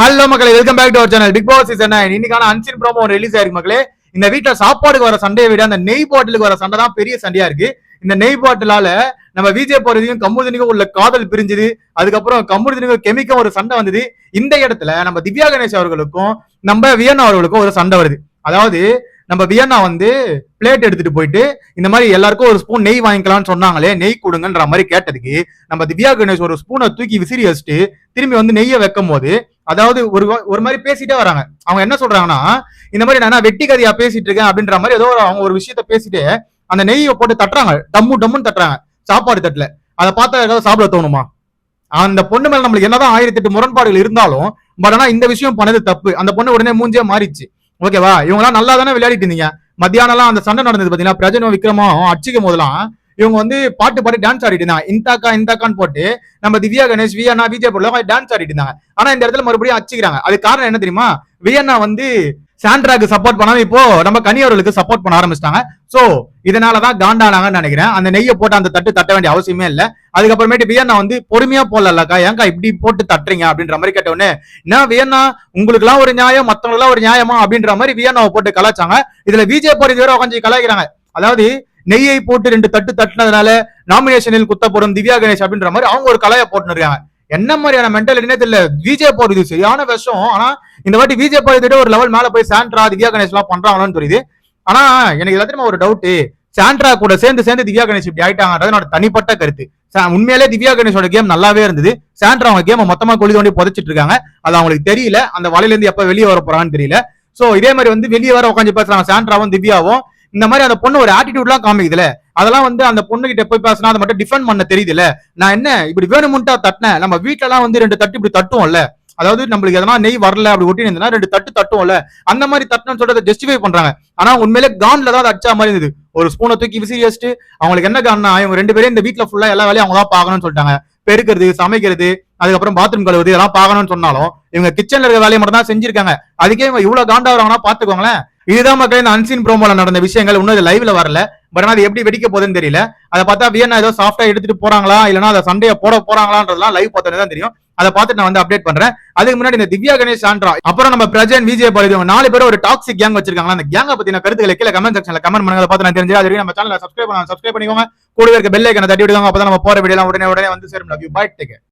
Hello மக்களே, welcome back to our channel. Bigg Boss season 9 இன்னைக்கான unseen promo release ஆயிருக்கு மக்களே. இந்த வீட்டுல சாப்பாடுக்கு வர சண்டையை விட அந்த நெய் பாட்டிலுக்கு வர சண்டை தான் பெரிய சண்டையா இருக்கு. இந்த நெய் பாட்டிலால நம்ம விஜய் போறதையும் கமுதினிக்கும் உள்ள காதல் பிரிஞ்சுது. அதுக்கப்புறம் கமுதினிக்கும் கெமிக்கும் ஒரு சண்டை வந்தது. இந்த இடத்துல நம்ம திவ்யா கணேஷ் அவர்களுக்கும் நம்ம வியன்னா அவர்களுக்கும் ஒரு சண்டை வருது. அதாவது நம்ம வியன்னா பிளேட் எடுத்துட்டு போயிட்டு இந்த மாதிரி எல்லாருக்கும் ஒரு ஸ்பூன் நெய் வாங்கிக்கலாம்னு சொன்னாங்களே, நெய் கொடுங்கன்ற மாதிரி கேட்டதுக்கு நம்ம திவ்யா கணேஷ் ஒரு ஸ்பூனை தூக்கி விசிறி வச்சுட்டு திரும்பி நெய்யை வைக்கும் போது, அதாவது ஒரு மாதிரி பேசிட்டே வராங்க. அவங்க என்ன சொல்றாங்கன்னா, இந்த மாதிரி நான் வெட்டி கதையா பேசிட்டு இருக்கேன் அப்படின்ற மாதிரி ஏதோ அவங்க ஒரு விஷயத்த பேசிட்டு அந்த நெய்யை போட்டு தட்டுறாங்க, டம்முன்னு தட்டுறாங்க சாப்பாடு தட்டுல. அதை பார்த்தா ஏதாவது சாப்பிட தோணுமா? அந்த பொண்ணு மேல நம்மளுக்கு என்னதான் 1008 முரண்பாடுகள் இருந்தாலும், பட் ஆனா இந்த விஷயம் பண்ணது தப்பு. அந்த பொண்ணு உடனே மூஞ்சே மாறிச்சு. ஓகேவா? இவங்க எல்லாம் நல்லா தானே விளையாடிட்டு இருந்தீங்க. மத்தியானம் எல்லாம் அந்த சண்டை நடந்தது பாத்தீங்கன்னா, பிரஜனும் விக்ரமும் அடிச்சுக்கும் போதெல்லாம் இவங்க பாட்டு பாடி டான்ஸ் ஆடிட்டு இருந்தாங்க. இந்தாக்கான்னு போட்டு நம்ம திவ்யா கணேஷ் வியன்னா விஜய் போல டான்ஸ் ஆடிட்டு இருந்தாங்க. ஆனா இந்த இடத்துல மறுபடியும் அடிச்சுக்கிறாங்க. அது காரணம் என்ன தெரியுமா? வியன்னா சாண்ட்ராக்கு சப்போர்ட் பண்ணாம இப்போ நம்ம கனி அவர்களுக்கு சப்போர்ட் பண்ண ஆரம்பிச்சிட்டாங்க. சோ இதனாலதான் காண்டானாங்கன்னு நினைக்கிறேன். அந்த நெய்யை போட்டு அந்த தட்டு தட்ட வேண்டிய அவசியமே இல்ல. அதுக்கப்புறமேட்டு வியன்னா பொறுமையா போடலக்கா, ஏங்கா இப்படி போட்டு தட்டுறீங்க அப்படின்ற மாதிரி கேட்ட உடனே, என்ன வியன்னா உங்களுக்கு எல்லாம் ஒரு நியாயம், மத்தவங்க எல்லாம் ஒரு நியாயமா அப்படின்ற மாதிரி வியன்னாவை போட்டு கலாச்சாங்க. இதுல விஜய் போறது வேற உட்காந்து கலாய்க்கிறாங்க. அதாவது நெய்யை போட்டு 2 தட்டு தட்டினதுனால நாமினேஷனில் குத்தப்படும் திவ்யா கணேஷ் அப்படின்ற மாதிரி அவங்க ஒரு கலையை போட்டு இருக்காங்க. என்ன மாதிரியான மென்டாலிட்டினே தெரியல. விஜய் போறது சரியான விஷயம். ஆனா இந்த வாட்டி விஜய் போறதை ஒரு லெவல் மேல போய் சாண்ட்ரா திவ்யா கணேஷ் எல்லாம் பண்றாங்கன்னு தெரியுது. ஆனா எனக்கு எல்லாத்தையும் ஒரு டவுட், சாண்ட்ரா கூட சேர்ந்து திவ்யா கணேஷ் இப்படி ஆயிட்டாங்கன்றது என்னோட தனிப்பட்ட கருத்து. உண்மையிலே திவ்யா கணேஷோட கேம் நல்லாவே இருந்தது. சாண்ட்ரா அவங்க கேம் மொத்தமா கொள்ளி தோண்டி புதைச்சிட்டு இருக்காங்க. அது அவங்களுக்கு தெரியல. அந்த வலையில இருந்து எப்ப வெளியே வர போறாங்கன்னு தெரியல. சோ இதே மாதிரி வெளியே வர உட்காந்து பேசுறாங்க சாண்ட்ராவும் திவ்யாவும். இந்த மாதிரி அந்த பொண்ணு ஒரு ஆட்டிடியூட் எல்லாம் காமிக்குதுல, அதெல்லாம் அந்த பொண்ணு கிட்ட போய் பேசினா அதை மட்டும் டிஃபெண்ட் பண்ண தெரியுதுல. நான் என்ன இப்படி வேணுமுன்ட்டா தட்டினேன்? நம்ம வீட்டுல எல்லாம் 2 தட்டு இப்படி தட்டுவோம்ல, அதாவது நம்மளுக்கு எதனா நெய் வரல அப்படி ஒட்டி இருந்ததுன்னா 2 தட்டு தட்டுவோம்ல, அந்த மாதிரி தட்டணும்னு சொல்றதை ஜஸ்டிஃபை பண்றாங்க. ஆனா உண்மையிலே கான்ல தான் அடிச்சா மாதிரி இருந்தது. ஒரு ஸ்பூனை தூக்கி விசிறி வச்சுட்டு அவங்களுக்கு என்ன காரணம், இவங்க 2 பேரும் இந்த வீட்டுல ஃபுல்லா எல்லா வேலையும் அவங்க தான் பாக்கணும்னு சொல்லிட்டாங்க. பெருக்கிறது, சமைக்கிறது, அதுக்கப்புறம் பாத்ரூம் கழுவுறது இதெல்லாம் பாக்கணும்னு சொன்னாலும் இவங்க கிச்சன்ல இருக்க வேலையை மட்டும் தான் செஞ்சிருக்காங்க. அதுக்கே இவங்க இவ்வளவு காண்டா வராங்கன்னா பாத்துக்கோங்களேன். இதுதான் மக்கள் இந்த அன்சீன் ப்ரோமோல நடந்த விஷயங்கள். இன்னும் லைவ்ல வரல, பட் அது எப்படி வெடிக்க போகுதுன்னு தெரியல. அதை பார்த்தா வியன்னா ஏதோ சாஃப்டா எடுத்துட்டு போறாங்களா, இல்லைன்னா அதை சண்டையை போட போறாங்களான்றதுலாம் லைவ் பார்த்தோன்னே தான் தெரியும். அதை பார்த்துட்டு நான் அப்டேட் பண்றேன். அதுக்கு முன்னாடி இந்த திவ்யா கணேஷ், சாண்ட்ரா, அப்புறம் நம்ம பிரஜன், விஜய் பாரதி 4 பேரும் ஒரு டாக்ஸிக் கேங் வச்சிருக்காங்க. அந்த கேங்க பத்தின கருத்துக்களை கீழே கமெண்ட் செக்ஷன்ல கமெண்ட் பண்ணுங்க. அதை பார்த்து நான் தெரிஞ்சு அது நம்ம சேனலை சப்ஸ்கிரைப் பண்ணிக்கோங்க. கூடவே இருக்க பெல் ஐக்கனை தட்டி விடுங்க. அப்பதான் நம்ம போற வீடியோ உடனே சேரும். Love you, bye, take care.